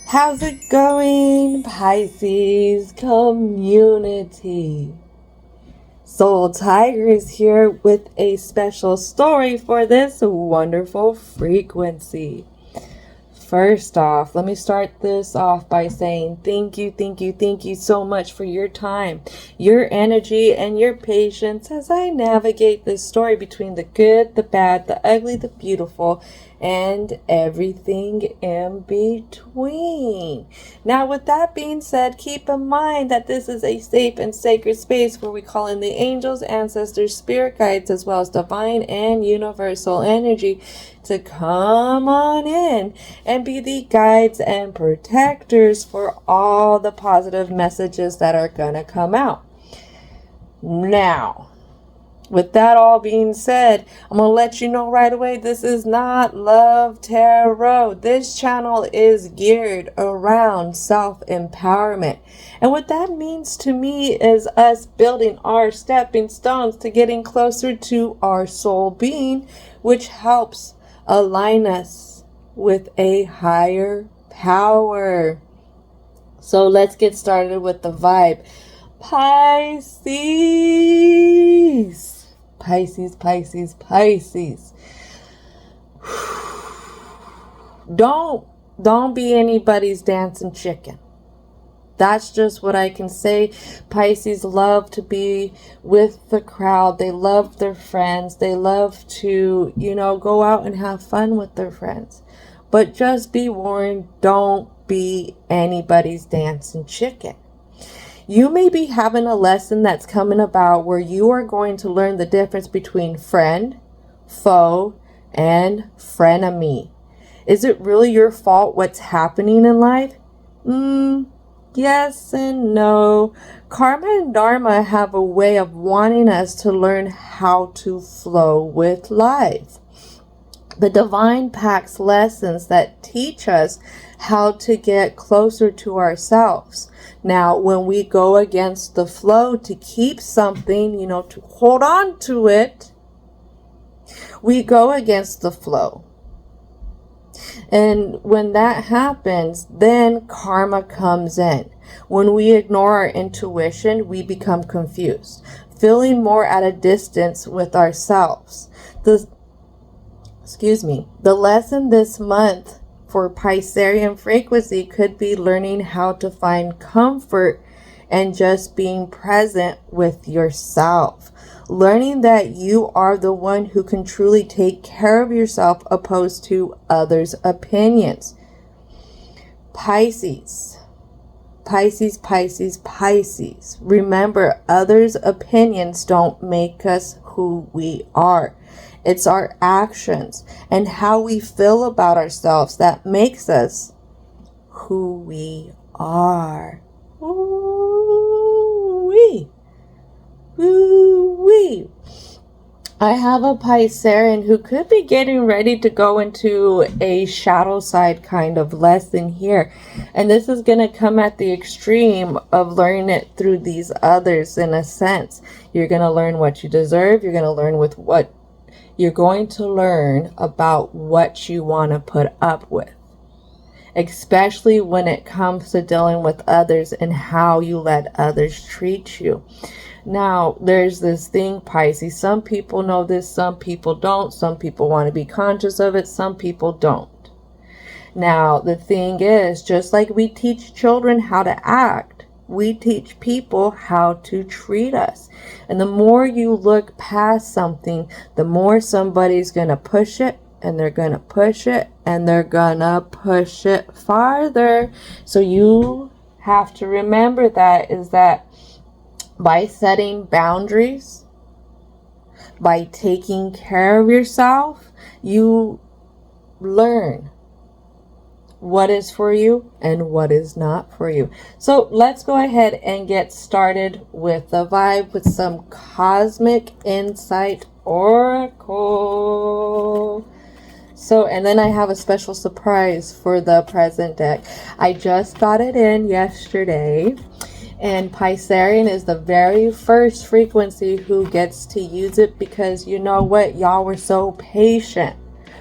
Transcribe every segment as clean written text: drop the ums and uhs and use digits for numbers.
How's it going, Pisces community? Soul Tiger is here with a special story for this wonderful frequency. First off, let me start this off by saying thank you so much for your time, your energy, and your patience as I navigate this story between the good, the bad, the ugly, the beautiful, and everything in between. Now, with that being said, keep in mind that this is a safe and sacred space where we call in the angels, ancestors, spirit guides, as well as divine and universal energy to come on in and be the guides and protectors for all the positive messages that are going to come out. Now, with that all being said, I'm going to let you know right away, this is not Love Tarot. This channel is geared around self-empowerment. And what that means to me is us building our stepping stones to getting closer to our soul being, which helps align us with a higher power. So let's get started with the vibe. Pisces. Pisces. Don't be anybody's dancing chicken. That's just what I can say. Pisces love to be with the crowd. They love their friends. They love to, go out and have fun with their friends. But just be warned, don't be anybody's dancing chicken. You may be having a lesson that's coming about where you are going to learn the difference between friend, foe, and frenemy. Is it really your fault what's happening in life? Yes and no. Karma and Dharma have a way of wanting us to learn how to flow with life. The divine packs lessons that teach us how to get closer to ourselves. Now, when we go against the flow to keep something, to hold on to it, we go against the flow. And when that happens, then karma comes in. When we ignore our intuition, we become confused, feeling more at a distance with ourselves. The lesson this month for Piscean frequency could be learning how to find comfort and just being present with yourself. Learning that you are the one who can truly take care of yourself opposed to others' opinions. Pisces. Remember, others' opinions don't make us who we are. It's our actions and how we feel about ourselves that makes us who we are. Ooh-wee. Ooh-wee. I have a Piscean who could be getting ready to go into a shadow side kind of lesson here. And this is going to come at the extreme of learning it through these others in a sense. You're going to learn what you deserve. You're going to learn about what you want to put up with. Especially when it comes to dealing with others and how you let others treat you. Now, there's this thing, Pisces. Some people know this, some people don't. Some people want to be conscious of it, some people don't. Now, the thing is, just like we teach children how to act, we teach people how to treat us. And the more you look past something, the more somebody's going to push it, and they're going to push it, and they're going to push it farther. So you have to remember that by setting boundaries, by taking care of yourself, you learn what is for you and what is not for you. So let's go ahead and get started with the vibe with some Cosmic Insight Oracle. So, and then I have a special surprise for the present deck. I just got it in yesterday. And Piscean is the very first frequency who gets to use it because you know what? Y'all were so patient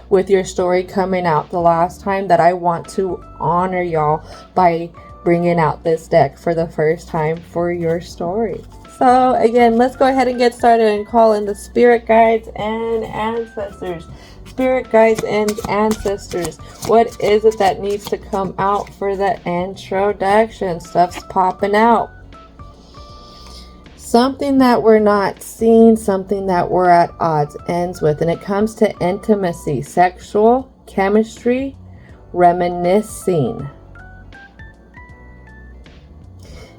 with your story coming out the last time, that I want to honor y'all by bringing out this deck for the first time for your story. So again, let's go ahead and get started and call in the spirit guides and ancestors. Spirit guides and ancestors, what is it that needs to come out for the introduction? Stuff's popping out. Something that we're not seeing, something that we're at odds ends with. And it comes to intimacy, sexual, chemistry, reminiscing.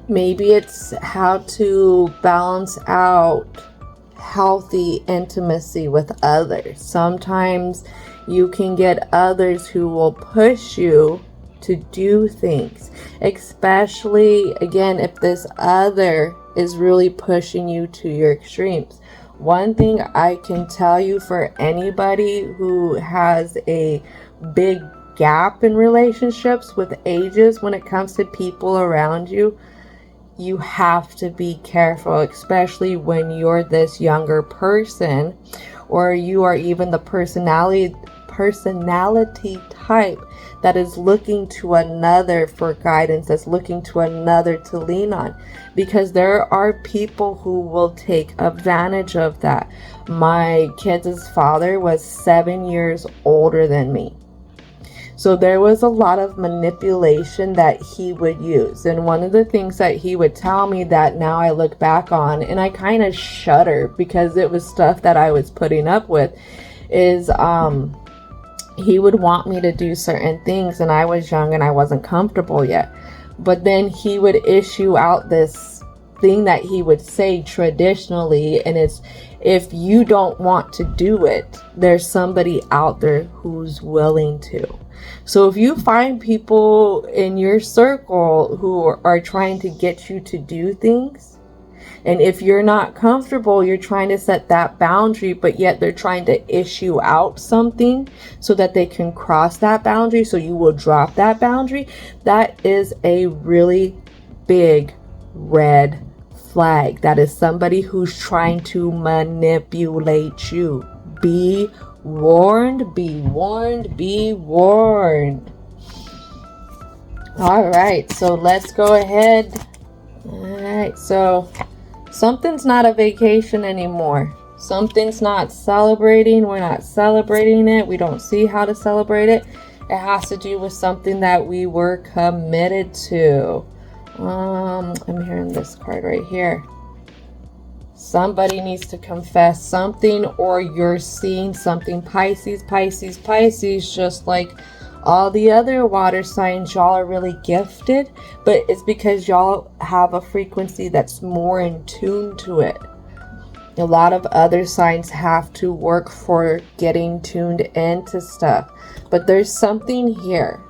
Maybe it's how to balance out healthy intimacy with others. Sometimes you can get others who will push you to do things, especially again if this other is really pushing you to your extremes. One thing I can tell you for anybody who has a big gap in relationships with ages when it comes to people around you, you have to be careful, especially when you're this younger person, or you are even the personality type that is looking to another for guidance, that's looking to another to lean on, because there are people who will take advantage of that. My kids' father was 7 years older than me. So there was a lot of manipulation that he would use. And one of the things that he would tell me that now I look back on, and I kind of shudder because it was stuff that I was putting up with, is he would want me to do certain things, and I was young and I wasn't comfortable yet. But then he would issue out this thing that he would say traditionally, and it's, if you don't want to do it, there's somebody out there who's willing to. So if you find people in your circle who are trying to get you to do things, and if you're not comfortable, you're trying to set that boundary, but yet they're trying to issue out something so that they can cross that boundary, so you will drop that boundary, that is a really big red flag. That is somebody who's trying to manipulate you. Be warned, be warned, be warned. All right, so let's go ahead. All right, so something's not a vacation anymore. Something's not celebrating. We're not celebrating it. We don't see how to celebrate it. It has to do with something that we were committed to. I'm hearing this card right here. Somebody needs to confess something, or you're seeing something. Pisces, Pisces, Pisces, just like all the other water signs, y'all are really gifted, but it's because y'all have a frequency that's more in tune to it. A lot of other signs have to work for getting tuned into stuff, but there's something here.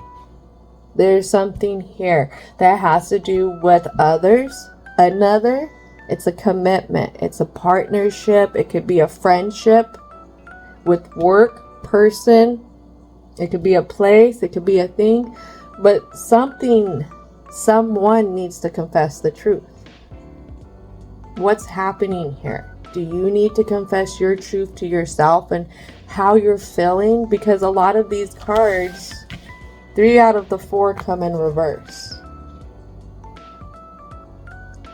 There's something here that has to do with others, another. It's a commitment. It's a partnership. It could be a friendship with work, person. It could be a place. It could be a thing. But someone needs to confess the truth. What's happening here? Do you need to confess your truth to yourself and how you're feeling? Because a lot of these cards, 3 out of the 4 come in reverse.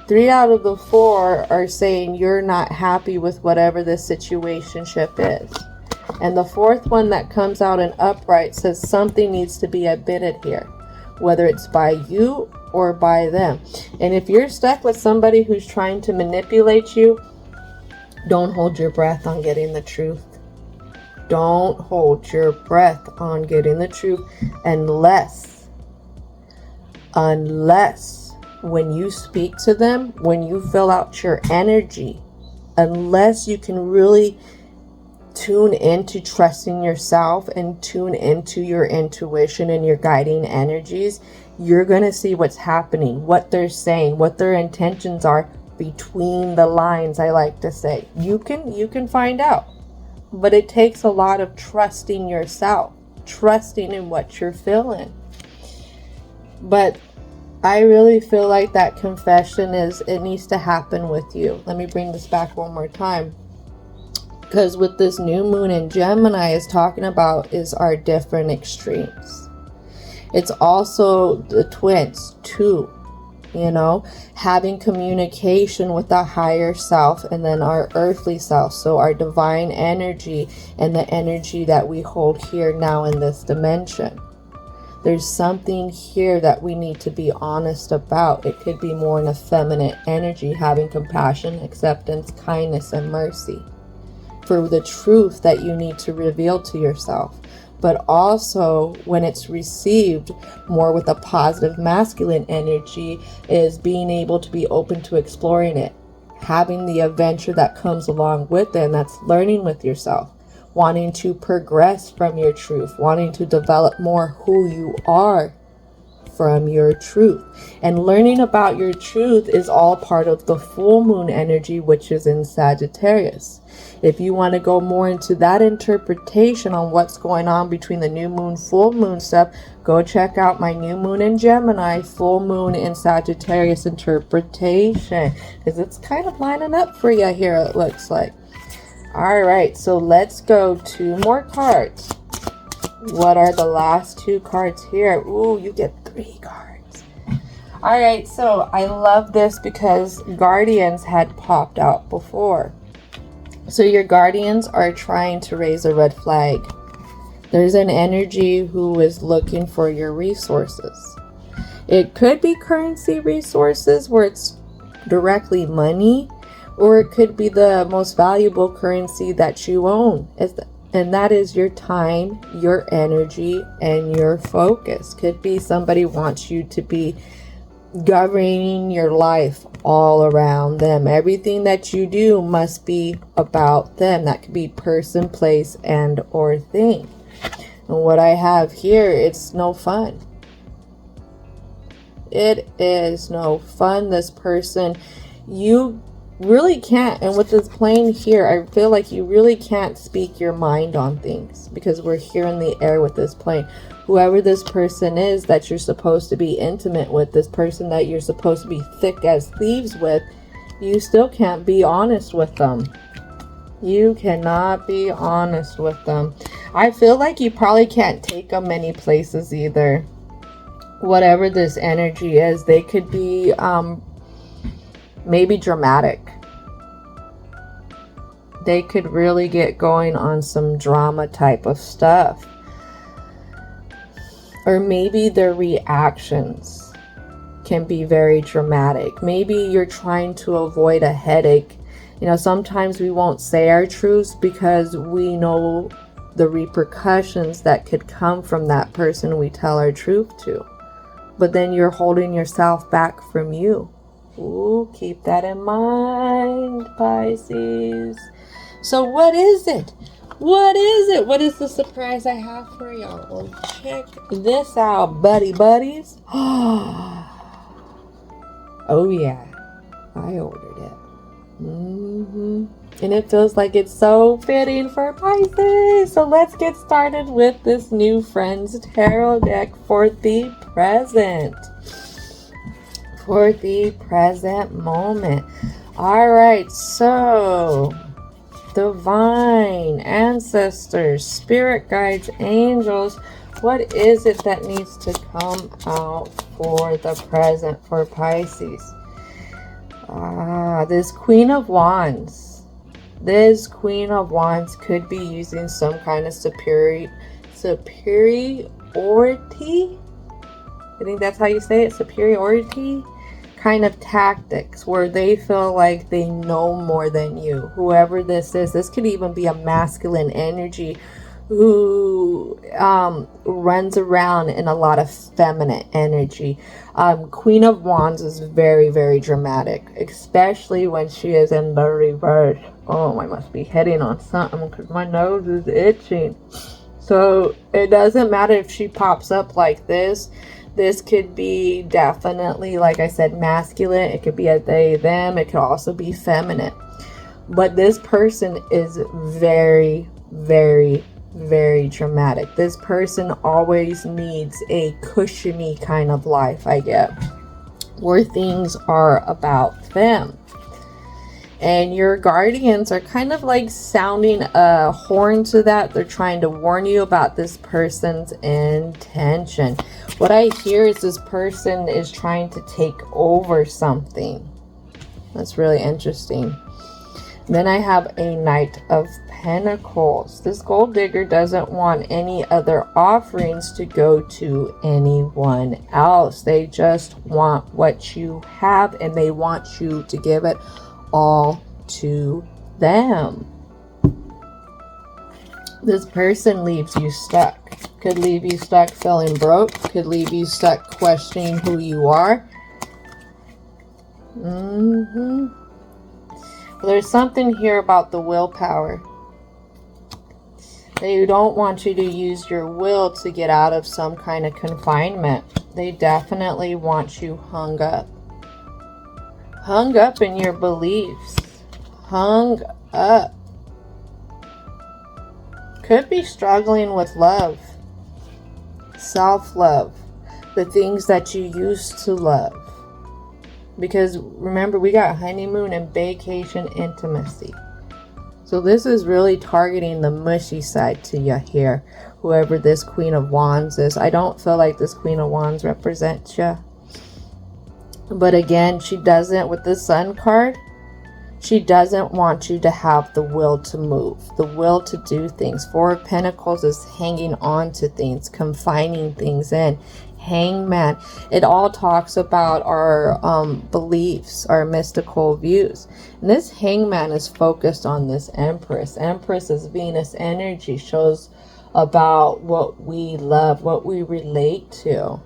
3 out of the 4 are saying you're not happy with whatever the situationship is. And the 4th one that comes out in upright says something needs to be admitted here, whether it's by you or by them. And if you're stuck with somebody who's trying to manipulate you, don't hold your breath on getting the truth. Don't hold your breath on getting the truth unless when you speak to them, when you fill out your energy, unless you can really tune into trusting yourself and tune into your intuition and your guiding energies, you're going to see what's happening, what they're saying, what their intentions are between the lines, I like to say. You can find out, but it takes a lot of trusting yourself, trusting in what you're feeling. But I really feel like that confession it needs to happen with you. Let me bring this back one more time. Because with this new moon in Gemini is talking about is our different extremes. It's also the twins too, you know, having communication with the higher self and then our earthly self. So our divine energy and the energy that we hold here now in this dimension. There's something here that we need to be honest about. It could be more in a feminine energy, having compassion, acceptance, kindness, and mercy for the truth that you need to reveal to yourself. But also when it's received more with a positive masculine energy is being able to be open to exploring it, having the adventure that comes along with it, and that's learning with yourself, wanting to progress from your truth, wanting to develop more who you are from your truth. And learning about your truth is all part of the full moon energy, which is in Sagittarius. If you want to go more into that interpretation on what's going on between the new moon, full moon stuff, go check out my new moon in Gemini, full moon in Sagittarius interpretation, because it's kind of lining up for you here, it looks like. All right, so let's go 2 more cards. What are the last 2 cards here? Ooh, you get 3 cards. All right, so I love this because guardians had popped out before. So your guardians are trying to raise a red flag. There's an energy who is looking for your resources. It could be currency resources where it's directly money, or it could be the most valuable currency that you own. And that is your time, your energy, and your focus. Could be somebody wants you to be governing your life all around them. Everything that you do must be about them. That could be person, place, and or thing. And what I have here, it's no fun. It is no fun. This person, you really can't, and with this plane here, I feel like you really can't speak your mind on things because we're here in the air with this plane. Whoever this person is that you're supposed to be intimate with, this person that you're supposed to be thick as thieves with, you still can't be honest with them. You cannot be honest with them. I feel like you probably can't take them many places either. Whatever this energy is, they could be maybe dramatic. They could really get going on some drama type of stuff. Or maybe their reactions can be very dramatic. Maybe you're trying to avoid a headache. You know, sometimes we won't say our truths because we know the repercussions that could come from that person we tell our truth to. But then you're holding yourself back from you. Ooh, keep that in mind, Pisces. So what is it? What is it? What is the surprise I have for y'all? Well, check this out, buddies. Oh yeah, I ordered it. And it feels like it's so fitting for Pisces. So let's get started with this new Friends Tarot deck for the present. For the present moment. All right, so divine ancestors, spirit guides, angels, what is it that needs to come out for the present for Pisces? This Queen of Wands. This Queen of Wands could be using some kind of superiority. I think that's how you say it, superiority kind of tactics where they feel like they know more than you. Whoever this is, this could even be a masculine energy who runs around in a lot of feminine energy. Queen of Wands is very, very dramatic, especially when she is in the reverse. Oh, I must be hitting on something because my nose is itching. So it doesn't matter if she pops up like this. This could be definitely, like I said, masculine. It could be a they, them. It could also be feminine. But this person is very, very, very dramatic. This person always needs a cushiony kind of life, I get, where things are about them. And your guardians are kind of like sounding a horn to that. They're trying to warn you about this person's intention. What I hear is this person is trying to take over something. That's really interesting. Then I have a Knight of Pentacles. This gold digger doesn't want any other offerings to go to anyone else. They just want what you have, and they want you to give it all to them. This person leaves you stuck. Could leave you stuck feeling broke. Could leave you stuck questioning who you are. There's something here about the willpower. They don't want you to use your will to get out of some kind of confinement. They definitely want you hung up. Hung up in your beliefs. Hung up. Could be struggling with love. Self-love. The things that you used to love. Because remember, we got honeymoon and vacation intimacy. So this is really targeting the mushy side to you here. Whoever this Queen of Wands is. I don't feel like this Queen of Wands represents you. But again, she doesn't, with the Sun card, she doesn't want you to have the will to move. The will to do things. Four of Pentacles is hanging on to things. Confining things in. Hangman. It all talks about our beliefs, our mystical views. And this Hangman is focused on this Empress. Empress is Venus energy. Shows about what we love, what we relate to.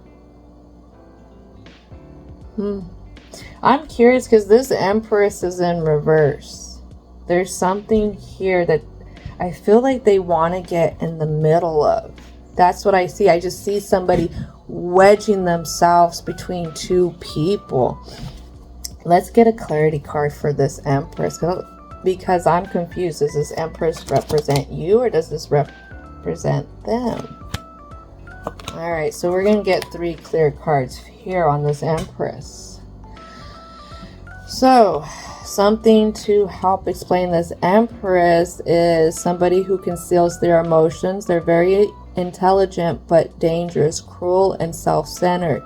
I'm curious because this Empress is in reverse. There's something here that I feel like they want to get in the middle of. That's what I see. I just see somebody wedging themselves between two people. Let's get a clarity card for this Empress, because I'm confused. Does this Empress represent you, or does this represent them? All right, so we're going to get 3 clear cards here on this Empress. So, something to help explain this Empress is somebody who conceals their emotions. They're very intelligent but dangerous, cruel, and self-centered.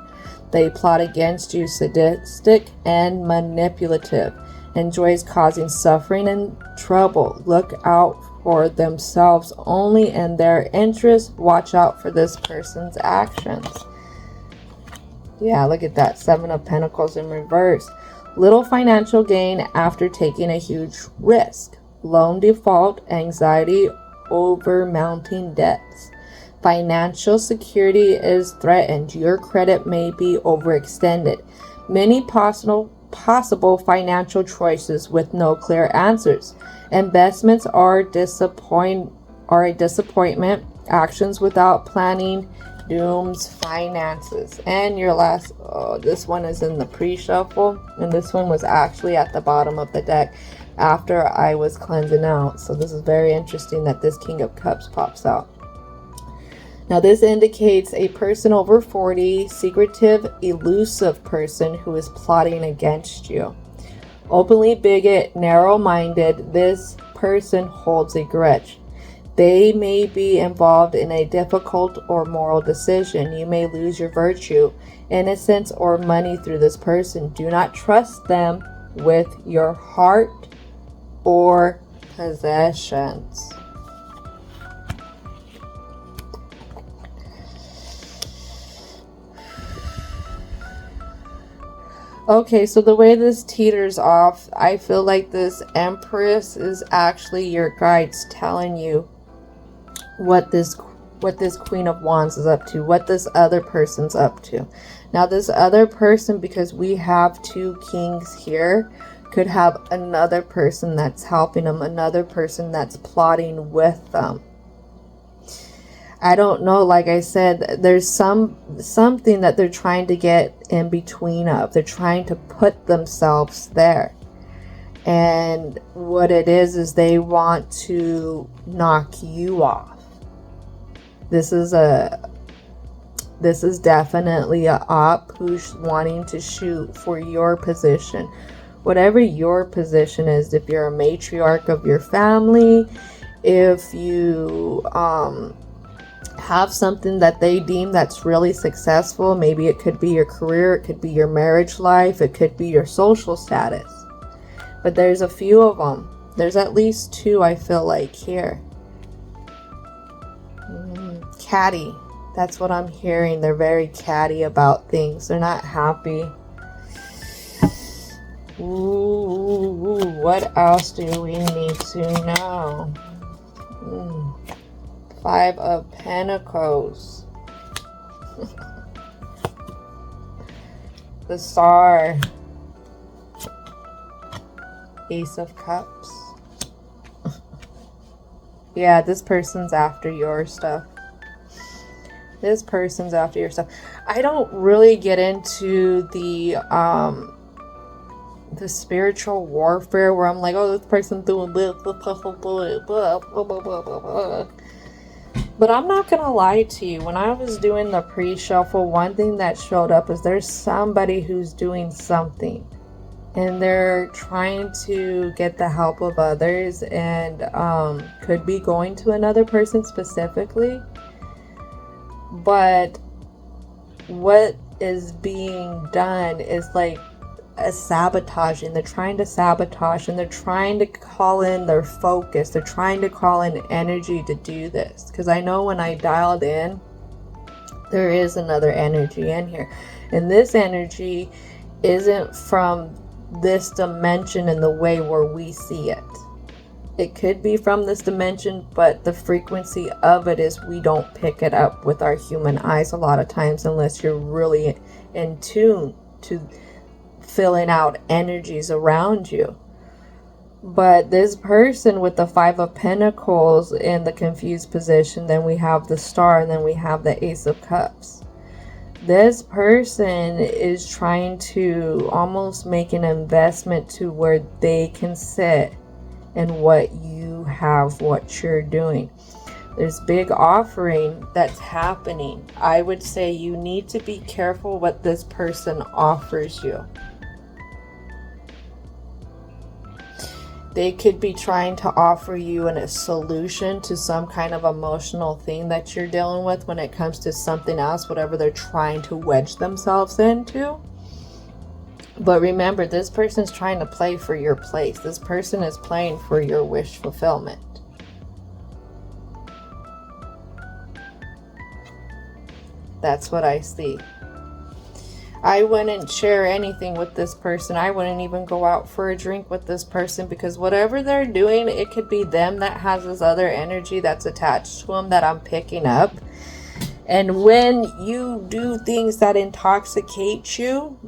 They plot against you, sadistic and manipulative. Enjoys causing suffering and trouble. Look out for themselves only in their interest. Watch out for this person's actions. Yeah, look at that. 7 of Pentacles in reverse. Little financial gain after taking a huge risk. Loan default, anxiety over mounting debts. Financial security is threatened. Your credit may be overextended. Many possible financial choices with no clear answers. Investments are a disappointment. Actions without planning dooms finances. And your last, this one is in the pre-shuffle, and this one was actually at the bottom of the deck after I was cleansing out. So this is very interesting that this King of Cups pops out. Now this indicates a person over 40, secretive, elusive person who is plotting against you. Openly bigot, narrow-minded, this person holds a grudge. They may be involved in a difficult or moral decision. You may lose your virtue, innocence, or money through this person. Do not trust them with your heart or possessions. Okay, so the way this teeters off, I feel like this Empress is actually your guides telling you what this Queen of Wands is up to, what this other person's up to. Now this other person, because we have 2 kings here, could have another person that's helping them, another person that's plotting with them. I don't know, like I said, there's something that they're trying to get in between of. They're trying to put themselves there. And what it is they want to knock you off. This is definitely a op who's wanting to shoot for your position, whatever your position is, if you're a matriarch of your family, if you have something that they deem that's really successful, maybe it could be your career, it could be your marriage life, it could be your social status. But there's a few of them. There's at least 2 I feel like here. Catty. That's what I'm hearing. They're very catty about things. They're not happy. Ooh, what else do we need to know? 5 of Pentacles. The Star. Ace of Cups. Yeah, this person's after your stuff. This person's after your stuff. I don't really get into the spiritual warfare where I'm like, oh, this person's doing this, but I'm not gonna lie to you. When I was doing the pre-shuffle, one thing that showed up is there's somebody who's doing something, and they're trying to get the help of others, and could be going to another person specifically. But what is being done is like a sabotaging. They're trying to sabotage, and they're trying to call in their focus. They're trying to call in energy to do this. Because I know when I dialed in, there is another energy in here. And this energy isn't from this dimension in the way where we see it. It could be from this dimension, but the frequency of it is we don't pick it up with our human eyes a lot of times unless you're really in tune to filling out energies around you. But this person with the 5 of Pentacles in the confused position, then we have the Star, and then we have the Ace of Cups. This person is trying to almost make an investment to where they can sit and what you have, what you're doing. There's big offering that's happening. I would say you need to be careful what this person offers you. They could be trying to offer you a solution to some kind of emotional thing that you're dealing with when it comes to something else, whatever they're trying to wedge themselves into. But remember, this person's trying to play for your place. This person is playing for your wish fulfillment. That's what I see. I wouldn't share anything with this person. I wouldn't even go out for a drink with this person, because whatever they're doing, it could be them that has this other energy that's attached to them that I'm picking up. And when you do things that intoxicate you,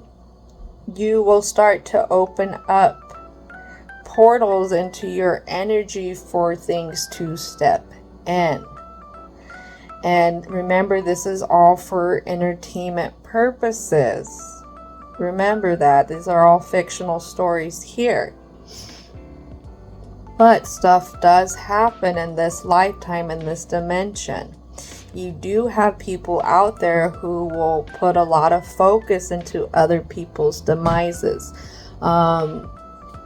you will start to open up portals into your energy for things to step in. And remember, this is all for entertainment purposes. Remember that. These are all fictional stories here. But stuff does happen in this lifetime, in this dimension. You do have people out there who will put a lot of focus into other people's demises.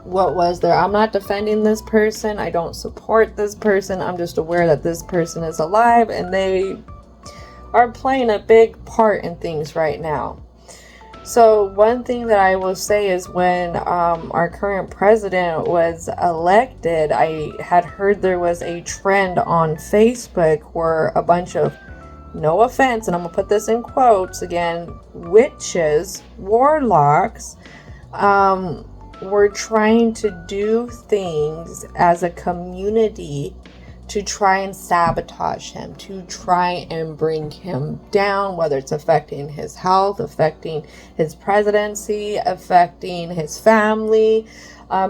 What was there? I'm not defending this person. I don't support this person. I'm just aware that this person is alive and they are playing a big part in things right now. So one thing that I will say is when our current president was elected, I had heard there was a trend on Facebook where a bunch of, no offense, and I'm going to put this in quotes again, witches, warlocks, were trying to do things as a community to try and sabotage him, to try and bring him down, whether it's affecting his health, affecting his presidency, affecting his family,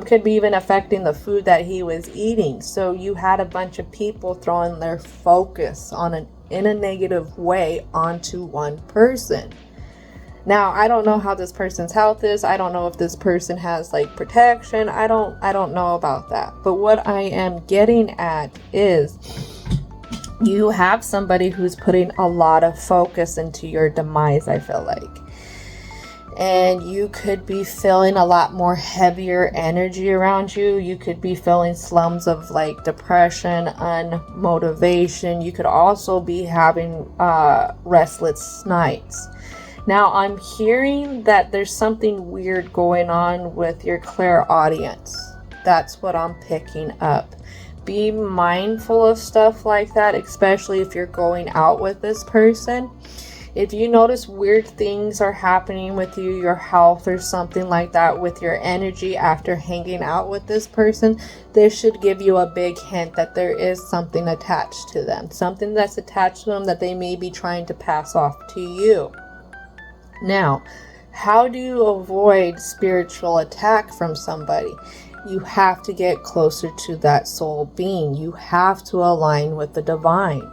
could be even affecting the food that he was eating. So you had a bunch of people throwing their focus in a negative way onto one person. Now, I don't know how this person's health is. I don't know if this person has like protection. I don't know about that. But what I am getting at is you have somebody who's putting a lot of focus into your demise, I feel like. and you could be feeling a lot more heavier energy around you. You could be feeling slums of like depression, unmotivation. You could also be having restless nights. Now I'm hearing that there's something weird going on with your clairaudience. That's what I'm picking up. Be mindful of stuff like that, especially if you're going out with this person. If you notice weird things are happening with you, your health or something like that with your energy after hanging out with this person, this should give you a big hint that there is something attached to them. Something that's attached to them that they may be trying to pass off to you. Now, how do you avoid spiritual attack from somebody? You have to get closer to that soul being. You have to align with the divine.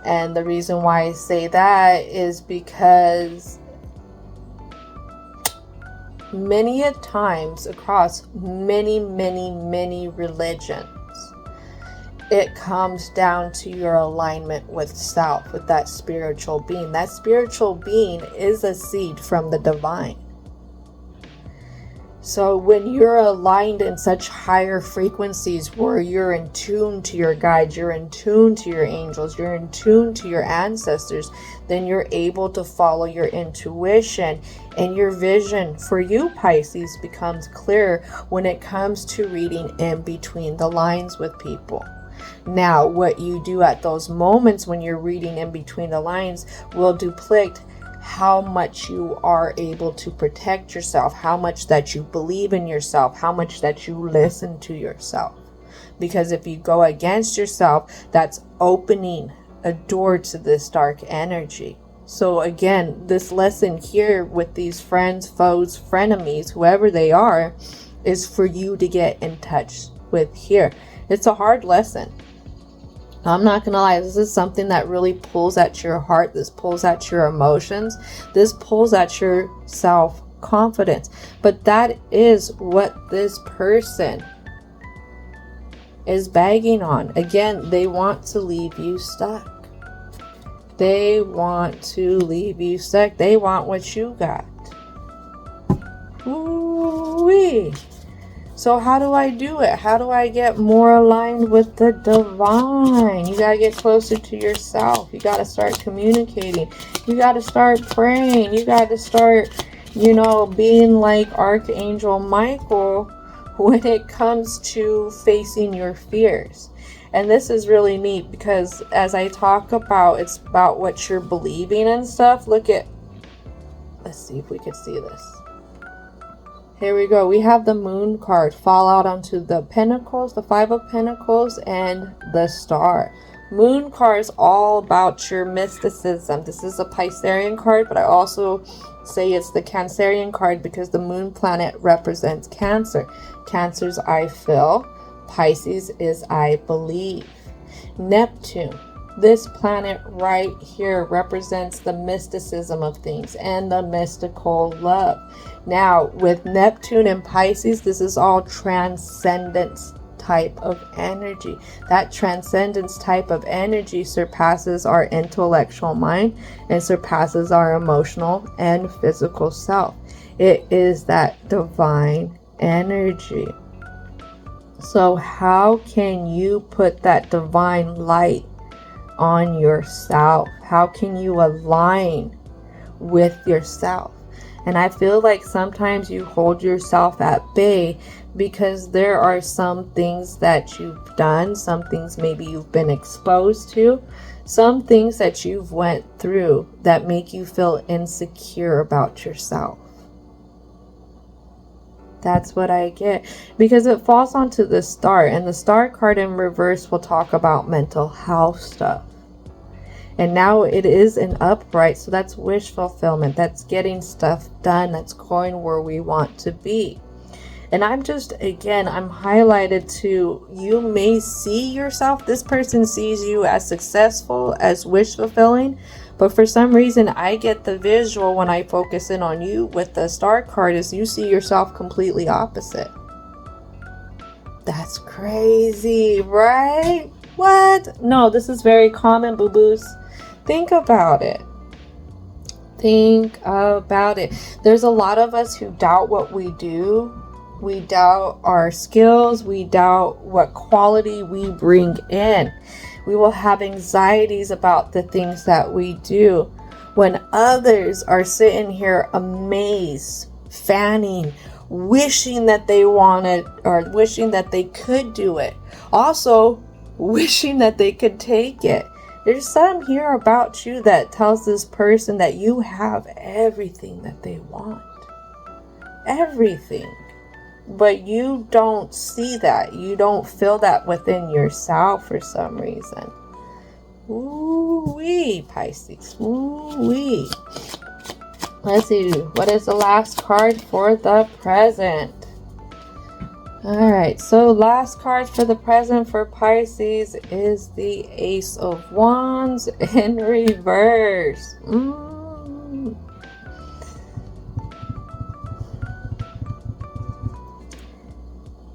And the reason why I say that is because many a times across many religions, it comes down to your alignment with self, with that spiritual being. That spiritual being is a seed from the divine. So when you're aligned in such higher frequencies where you're in tune to your guides, you're in tune to your angels, you're in tune to your ancestors, then you're able to follow your intuition, and your vision for you, Pisces, becomes clearer when it comes to reading in between the lines with people. Now, what you do at those moments when you're reading in between the lines will depict how much you are able to protect yourself, how much that you believe in yourself, how much that you listen to yourself. Because if you go against yourself, that's opening a door to this dark energy. So again, this lesson here with these friends, foes, frenemies, whoever they are, is for you to get in touch with here. It's a hard lesson. I'm not gonna lie, this is something that really pulls at your heart. This pulls at your emotions. This pulls at your self-confidence. But that is what this person is bagging on. Again, they want to leave you stuck. They want to leave you stuck. They want what you got. Ooh-wee. So how do I do it? How do I get more aligned with the divine? You got to get closer to yourself. You got to start communicating. You got to start praying. You got to start, being like Archangel Michael when it comes to facing your fears. And this is really neat because as I talk about, it's about what you're believing and stuff. Let's see if we can see this. Here we go. We have the Moon card fall out onto the Pentacles, the Five of Pentacles, and the Star. Moon card is all about your mysticism. This is a Piscean card, but I also say it's the Cancerian card because the Moon planet represents Cancer. Cancer's I feel. Pisces is I believe. Neptune. This planet right here represents the mysticism of things and the mystical love. Now, with Neptune and Pisces, this is all transcendence type of energy. That transcendence type of energy surpasses our intellectual mind and surpasses our emotional and physical self. It is that divine energy. So how can you put that divine light on yourself? How can you align with yourself? And I feel like sometimes you hold yourself at bay because there are some things that you've done, some things maybe you've been exposed to, some things that you've went through that make you feel insecure about yourself. That's what I get, because it falls onto the Star, and the Star card in reverse will talk about mental health stuff. And now it is an upright, so that's wish fulfillment. That's getting stuff done. That's going where we want to be. And I'm highlighted to, you may see yourself, this person sees you as successful, as wish fulfilling, but for some reason I get the visual when I focus in on you with the Star card is you see yourself completely opposite. That's crazy, right? What? No, this is very common, boo-boos. Think about it. Think about it. There's a lot of us who doubt what we do. We doubt our skills. We doubt what quality we bring in. We will have anxieties about the things that we do when others are sitting here amazed, fanning, wishing that they wanted or wishing that they could do it. Also, wishing that they could take it. There's some here about you that tells this person that you have everything that they want. Everything. But you don't see that. You don't feel that within yourself for some reason. Ooh-wee, Pisces. Ooh-wee. Let's see. What is the last card for the present? Alright, so last card for the present for Pisces is the Ace of Wands in reverse.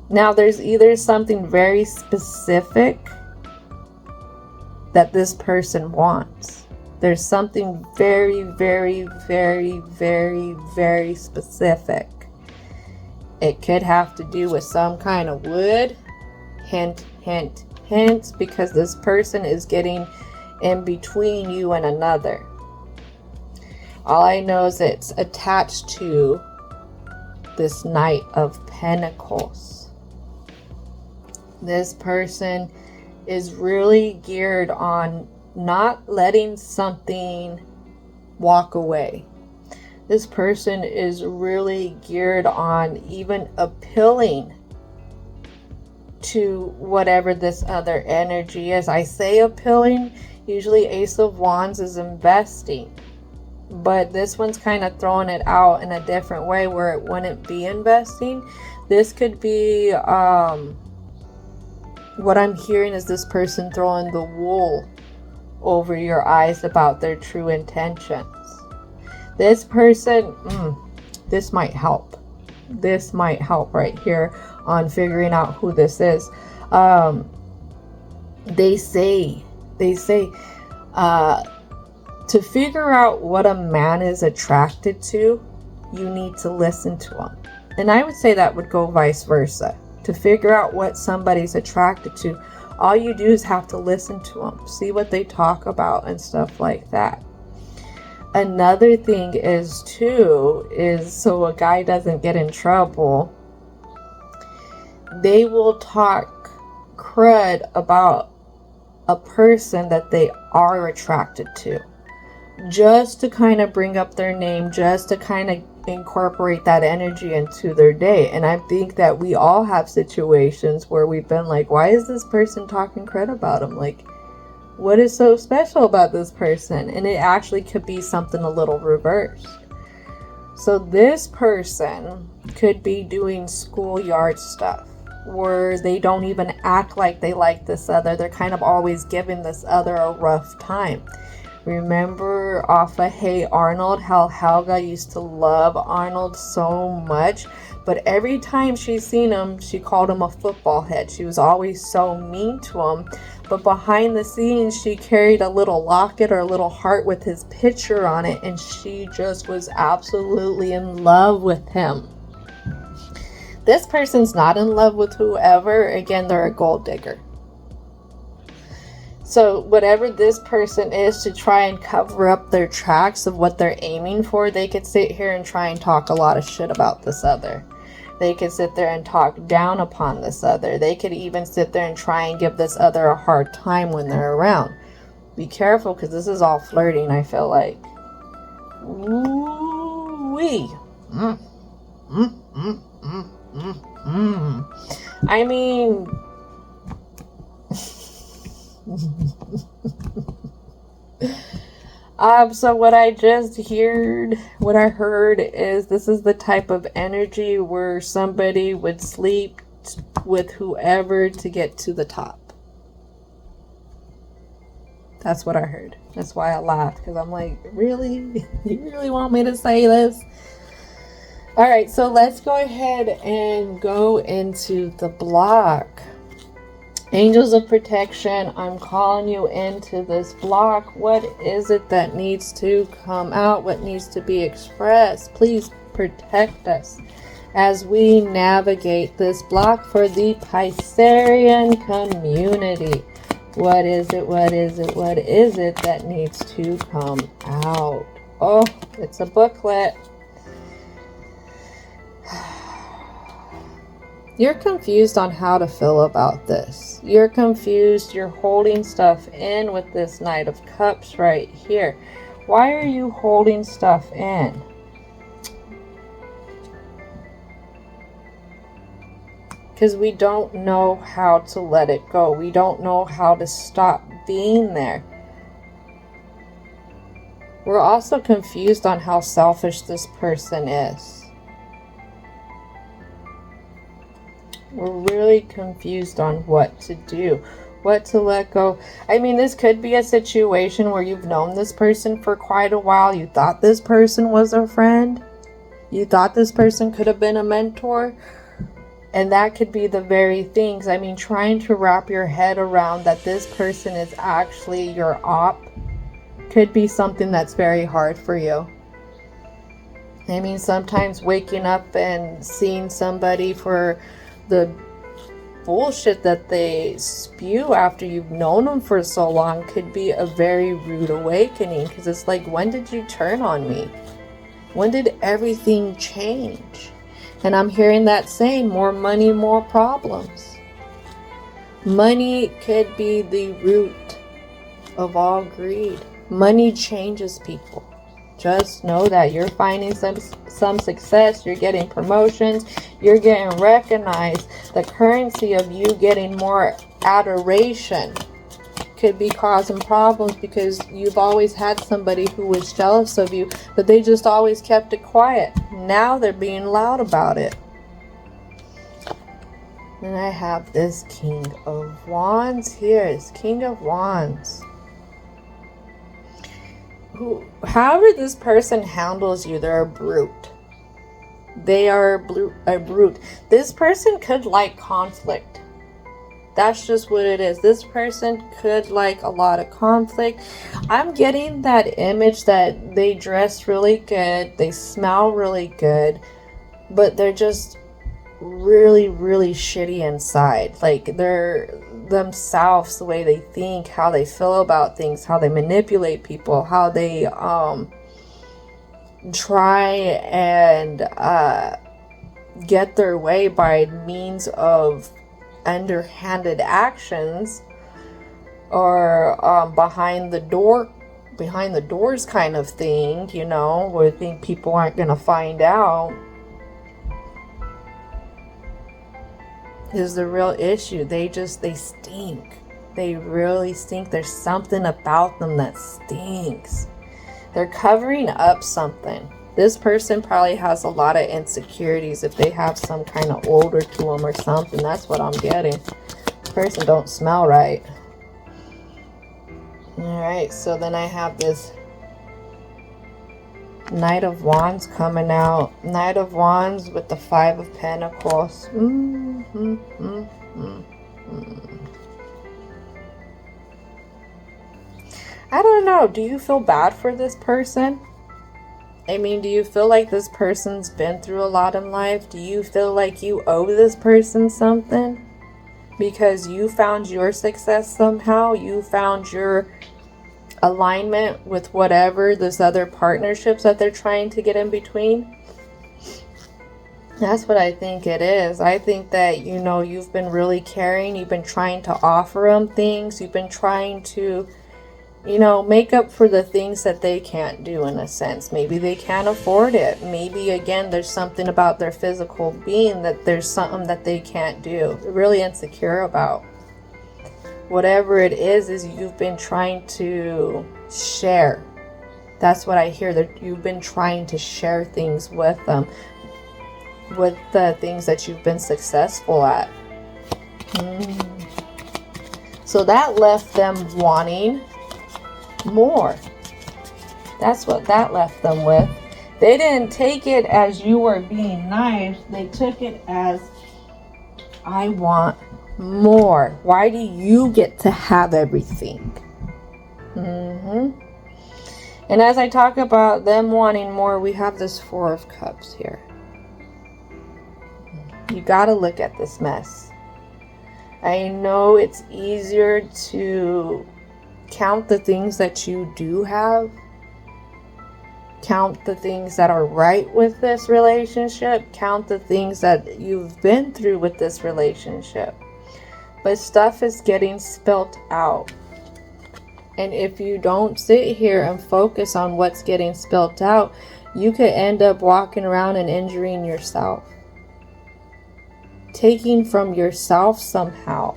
Now, there's either something very specific that this person wants. There's something very, very, very, very, very specific. It could have to do with some kind of wood. Hint, hint, hint, because this person is getting in between you and another. All I know is it's attached to this Knight of Pentacles. This person is really geared on not letting something walk away. This person is really geared on even appealing to whatever this other energy is. I say appealing, usually Ace of Wands is investing. But this one's kind of throwing it out in a different way where it wouldn't be investing. This could be, what I'm hearing is this person throwing the wool over your eyes about their true intentions. This person, this might help. This might help right here on figuring out who this is. They say, to figure out what a man is attracted to, you need to listen to him. And I would say that would go vice versa. To figure out what somebody's attracted to, all you do is have to listen to them, see what they talk about and stuff like that. Another thing is so a guy doesn't get in trouble, they will talk crud about a person that they are attracted to, just to kind of bring up their name, just to kind of incorporate that energy into their day. And I think that we all have situations where we've been like, why is this person talking crud about him? Like, what is so special about this person? And it actually could be something a little reversed. So this person could be doing schoolyard stuff where they don't even act like they like this other. They're kind of always giving this other a rough time. Remember off of Hey Arnold, how Helga used to love Arnold so much, but every time she seen him, she called him a football head. She was always so mean to him, but behind the scenes, she carried a little locket or a little heart with his picture on it, and she just was absolutely in love with him. This person's not in love with whoever. Again, they're a gold digger. So whatever this person is, to try and cover up their tracks of what they're aiming for, they could sit here and try and talk a lot of shit about this other. They could sit there and talk down upon this other. They could even sit there and try and give this other a hard time when they're around. Be careful, because this is all flirting, I feel like. Ooh-wee. I mean... so what I heard is this is the type of energy where somebody would sleep with whoever to get to the top. That's what I heard. That's why I laughed, because I'm like, really? You really want me to say this? Alright, so let's go ahead and go into the block. Angels of protection, I'm calling you into this block. What is it that needs to come out? What needs to be expressed? Please protect us as we navigate this block for the Piscean community. What is it? What is it? What is it that needs to come out? Oh, it's a booklet. You're confused on how to feel about this. You're confused. You're holding stuff in with this Knight of Cups right here. Why are you holding stuff in? Because we don't know how to let it go. We don't know how to stop being there. We're also confused on how selfish this person is. We're really confused on what to do, what to let go. I mean, this could be a situation where you've known this person for quite a while. You thought this person was a friend. You thought this person could have been a mentor. And that could be the very things. I mean, trying to wrap your head around that this person is actually your op could be something that's very hard for you. I mean, sometimes waking up and seeing somebody for the bullshit that they spew after you've known them for so long could be a very rude awakening, because it's like, when did you turn on me? When did everything change? And I'm hearing that saying, more money, more problems. Money could be the root of all greed. Money changes people. Just know that you're finding some success, you're getting promotions, you're getting recognized. The currency of you getting more adoration could be causing problems because you've always had somebody who was jealous of you, but they just always kept it quiet. Now they're being loud about it. And I have this King of Wands here. It's King of Wands. However this person handles you, they're a brute. They are a brute. This person could like conflict. That's just what it is. This person could like a lot of conflict. I'm getting that image that they dress really good, they smell really good, but they're just really, really shitty inside. Like, they're themselves, the way they think, how they feel about things, how they manipulate people, how they try and get their way by means of underhanded actions, or behind the doors kind of thing, you know, where I think people aren't gonna find out, is the real issue. They stink. They really stink. There's something about them that stinks. They're covering up something. This person probably has a lot of insecurities if they have some kind of odor to them or something. That's what I'm getting. This person don't smell right. Alright, so then I have this Knight of Wands coming out. Knight of Wands with the Five of Pentacles. I don't know. Do you feel bad for this person? I mean, do you feel like this person's been through a lot in life? Do you feel like you owe this person something? Because you found your success somehow. You found your alignment with whatever this other partnerships that they're trying to get in between. That's what I think it is. I think that, you know, you've been really caring. You've been trying to offer them things. You've been trying to, you know, make up for the things that they can't do, in a sense. Maybe they can't afford it. Maybe, again, there's something about their physical being that there's something that they can't do. They're really insecure about. Whatever it is you've been trying to share. That's what I hear. That you've been trying to share things with them. With the things that you've been successful at. So that left them wanting more. That's what that left them with. They didn't take it as you were being nice. They took it as, I want more? Why do you get to have everything? And as I talk about them wanting more, we have this Four of Cups here. You got to look at this mess. I know it's easier to count the things that you do have. Count the things that are right with this relationship. Count the things that you've been through with this relationship. But stuff is getting spilt out. And if you don't sit here and focus on what's getting spilt out, you could end up walking around and injuring yourself. Taking from yourself somehow.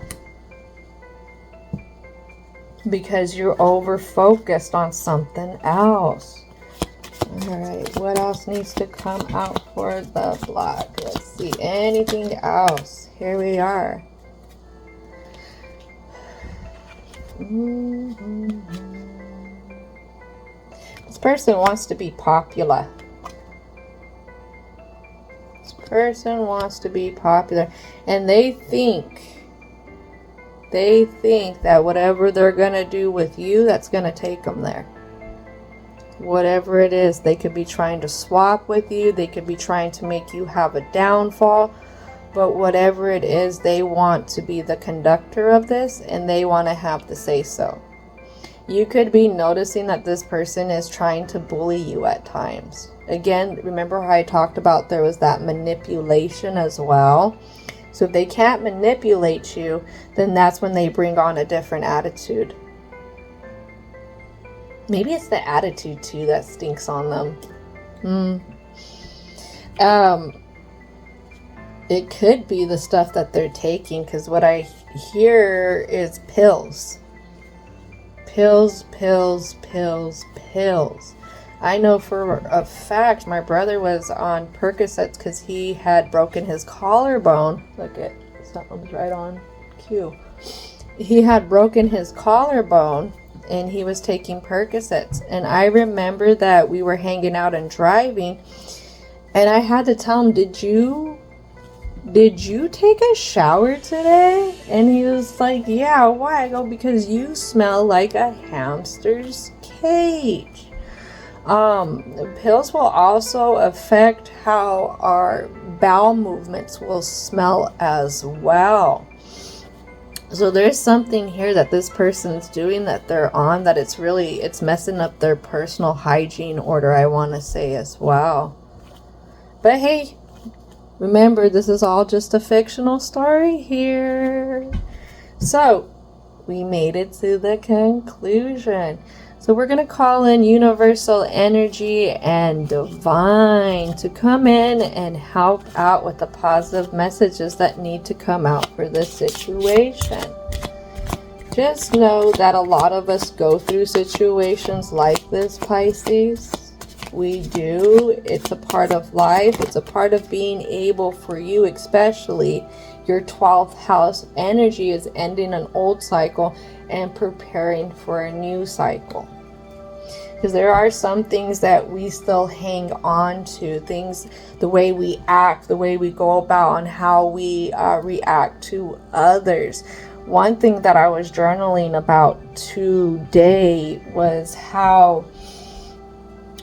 Because you're over focused on something else. Alright, what else needs to come out for the block? Let's see, anything else? Here we are. This person wants to be popular. This person wants to be popular. And they think that whatever they're going to do with you, that's going to take them there. Whatever it is, they could be trying to swap with you. They could be trying to make you have a downfall. But whatever it is, they want to be the conductor of this, and they want to have the say-so. You could be noticing that this person is trying to bully you at times. Again, remember how I talked about there was that manipulation as well? So if they can't manipulate you, then that's when they bring on a different attitude. Maybe it's the attitude too that stinks on them. It could be the stuff that they're taking, because what I hear is pills. Pills. I know for a fact my brother was on Percocets because he had broken his collarbone. Look at something's right on cue. He had broken his collarbone and he was taking Percocets. And I remember that we were hanging out and driving, and I had to tell him, Did you take a shower today? And he was like, yeah, why? I go, because you smell like a hamster's cage. Pills will also affect how our bowel movements will smell as well. So there's something here that this person's doing that they're on that it's messing up their personal hygiene order, I want to say as well. But hey, remember, this is all just a fictional story here. So, we made it to the conclusion. So we're going to call in universal energy and divine to come in and help out with the positive messages that need to come out for this situation. Just know that a lot of us go through situations like this, Pisces. We do. It's a part of life. It's a part of being able for you, especially your 12th house energy is ending an old cycle and preparing for a new cycle. Because there are some things that we still hang on to. Things, the way we act, the way we go about, and how we react to others. One thing that I was journaling about today was how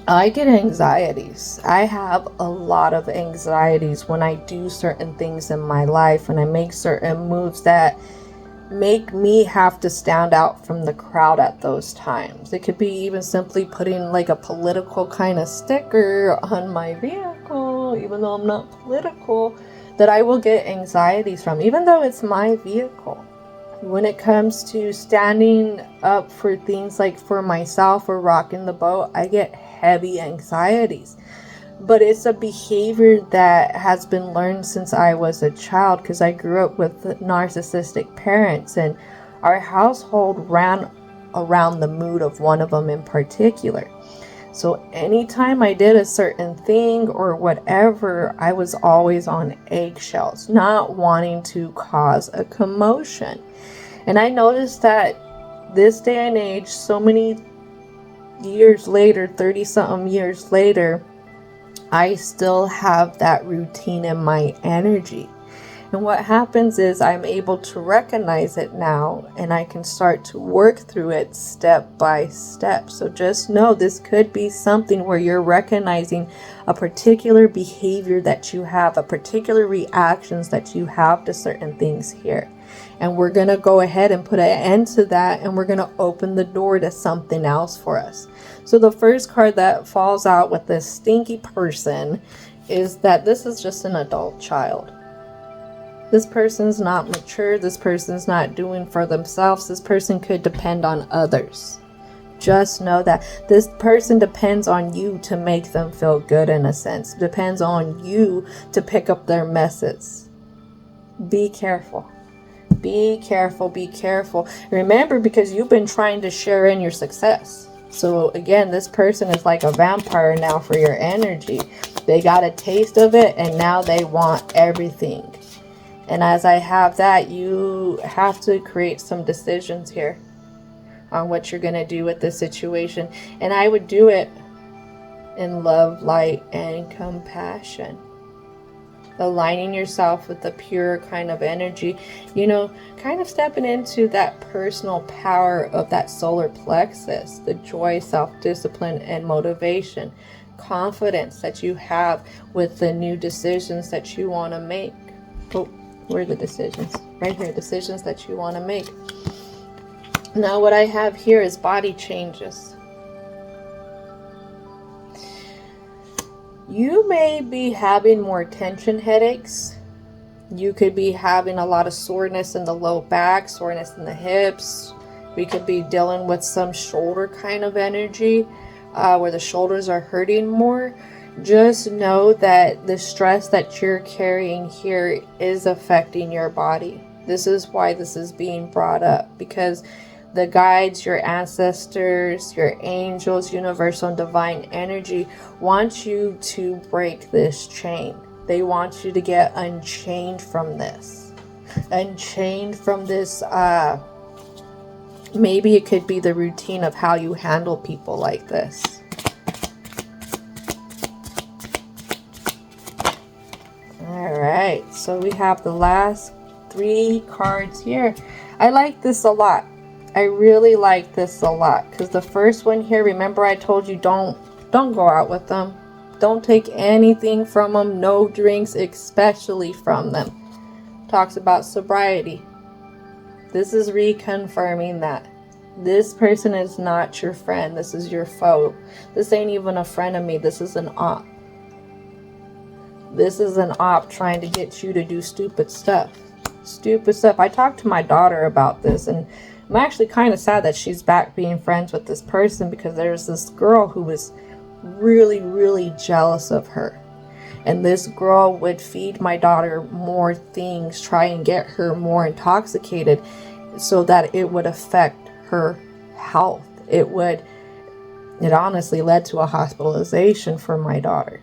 I get anxieties. I have a lot of anxieties when I do certain things in my life, when I make certain moves that make me have to stand out from the crowd at those times. It could be even simply putting like a political kind of sticker on my vehicle, even though I'm not political, that I will get anxieties from, even though it's my vehicle. When it comes to standing up for things like for myself or rocking the boat, I get heavy anxieties. But it's a behavior that has been learned since I was a child, because I grew up with narcissistic parents, and our household ran around the mood of one of them in particular. So anytime I did a certain thing or whatever, I was always on eggshells, not wanting to cause a commotion. And I noticed that this day and age, so many years later, 30-something years later, I still have that routine in my energy. And what happens is I'm able to recognize it now, and I can start to work through it step by step. So just know this could be something where you're recognizing a particular behavior that you have, a particular reactions that you have to certain things here. And we're going to go ahead and put an end to that, and we're going to open the door to something else for us. So the first card that falls out with this stinky person is that this is just an adult child. This person's not mature. This person's not doing for themselves. This person could depend on others. Just know that this person depends on you to make them feel good, in a sense. Depends on you to pick up their messes. Be careful. Be careful. Be careful. Remember, because you've been trying to share in your success. So again, this person is like a vampire now for your energy. They got a taste of it, and now they want everything. And as I have that, you have to create some decisions here on what you're going to do with this situation. And I would do it in love, light, and compassion. Aligning yourself with the pure kind of energy, you know, kind of stepping into that personal power of that solar plexus, the joy, self-discipline, and motivation, confidence that you have with the new decisions that you want to make. Oh, where are the decisions? Right here, decisions that you want to make. Now what I have here is body changes. You may be having more tension headaches. You could be having a lot of soreness in the low back, soreness in the hips. We could be dealing with some shoulder kind of energy where the shoulders are hurting more. Just know that the stress that you're carrying here is affecting your body. This is why this is being brought up, because the guides, your ancestors, your angels, universal and divine energy want you to break this chain. They want you to get unchained from this. Unchained from this, maybe it could be the routine of how you handle people like this. Alright, so we have the last 3 cards here. I like this a lot. I really like this a lot, because the first one here, remember I told you don't go out with them. Don't take anything from them. No drinks, especially from them. Talks about sobriety. This is reconfirming that this person is not your friend. This is your foe. This ain't even a friend of me. This is an op. This is an op trying to get you to do stupid stuff. Stupid stuff. I talked to my daughter about this, and I'm actually kind of sad that she's back being friends with this person, because there's this girl who was really, really jealous of her. And this girl would feed my daughter more things, try and get her more intoxicated so that it would affect her health. It honestly led to a hospitalization for my daughter.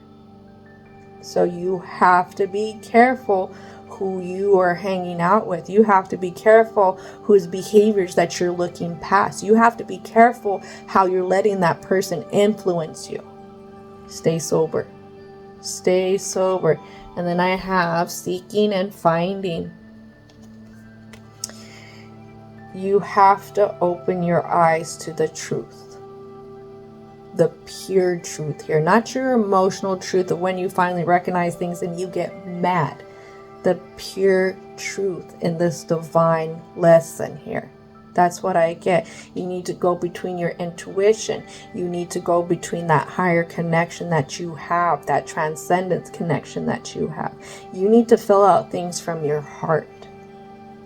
So you have to be careful who you are hanging out with. You have to be careful whose behaviors that you're looking past. You have to be careful how you're letting that person influence you. Stay sober. Stay sober. And then I have seeking and finding. You have to open your eyes to the truth. The pure truth here. Not your emotional truth of when you finally recognize things and you get mad. The pure truth in this divine lesson here. That's what I get. You need to go between your intuition. You need to go between that higher connection that you have, that transcendence connection that you have. You need to fill out things from your heart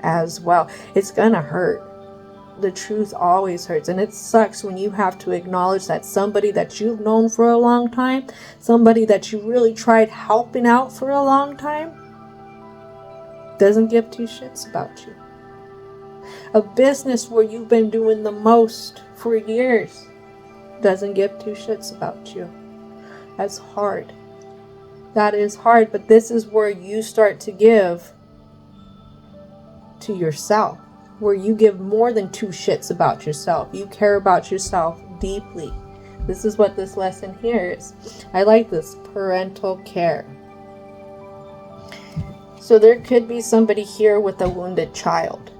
as well. It's gonna hurt. The truth always hurts, and it sucks when you have to acknowledge that somebody that you've known for a long time, somebody that you really tried helping out for a long time, doesn't give 2 shits about you. A business where you've been doing the most for years doesn't give 2 shits about you. That's hard. That is hard, but this is where you start to give to yourself, where you give more than 2 shits about yourself. You care about yourself deeply. This is what this lesson here is. I like this, parental care. So there could be somebody here with a wounded child.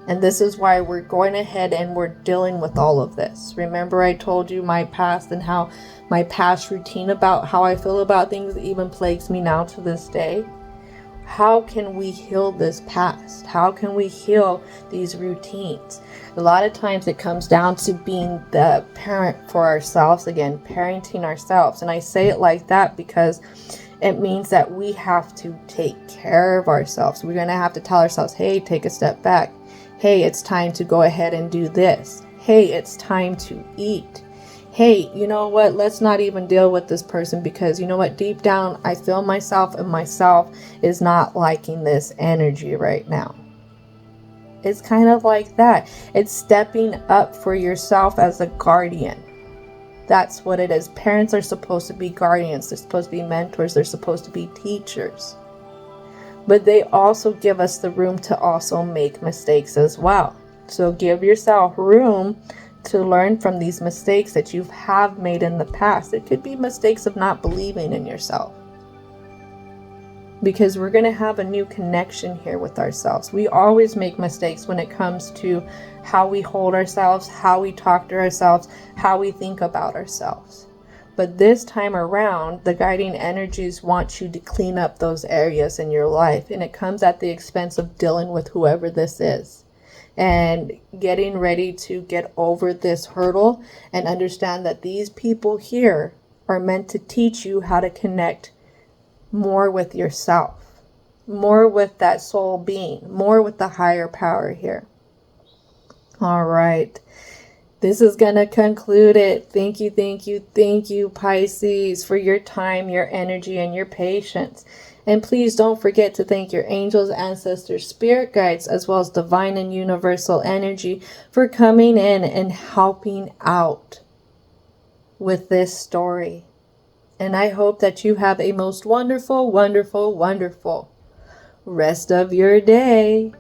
And this is why we're going ahead and we're dealing with all of this. Remember I told you my past and how my past routine about how I feel about things even plagues me now to this day? How can we heal this past? How can we heal these routines? A lot of times it comes down to being the parent for ourselves again, parenting ourselves. And I say it like that because it means that we have to take care of ourselves. We're going to have to tell ourselves, hey, take a step back. Hey, it's time to go ahead and do this. Hey, it's time to eat. Hey, you know what? Let's not even deal with this person because you know what? Deep down, I feel myself and myself is not liking this energy right now. It's kind of like that. It's stepping up for yourself as a guardian. That's what it is. Parents are supposed to be guardians. They're supposed to be mentors. They're supposed to be teachers. But they also give us the room to also make mistakes as well. So give yourself room to learn from these mistakes that you have made in the past. It could be mistakes of not believing in yourself. Because we're going to have a new connection here with ourselves. We always make mistakes when it comes to how we hold ourselves, how we talk to ourselves, how we think about ourselves. But this time around, the guiding energies want you to clean up those areas in your life. And it comes at the expense of dealing with whoever this is. And getting ready to get over this hurdle and understand that these people here are meant to teach you how to connect more with yourself, more with that soul being, more with the higher power here. All right. This is going to conclude it. Thank you, Pisces, for your time, your energy, and your patience. And please don't forget to thank your angels, ancestors, spirit guides, as well as divine and universal energy for coming in and helping out with this story. And I hope that you have a most wonderful, wonderful, wonderful rest of your day.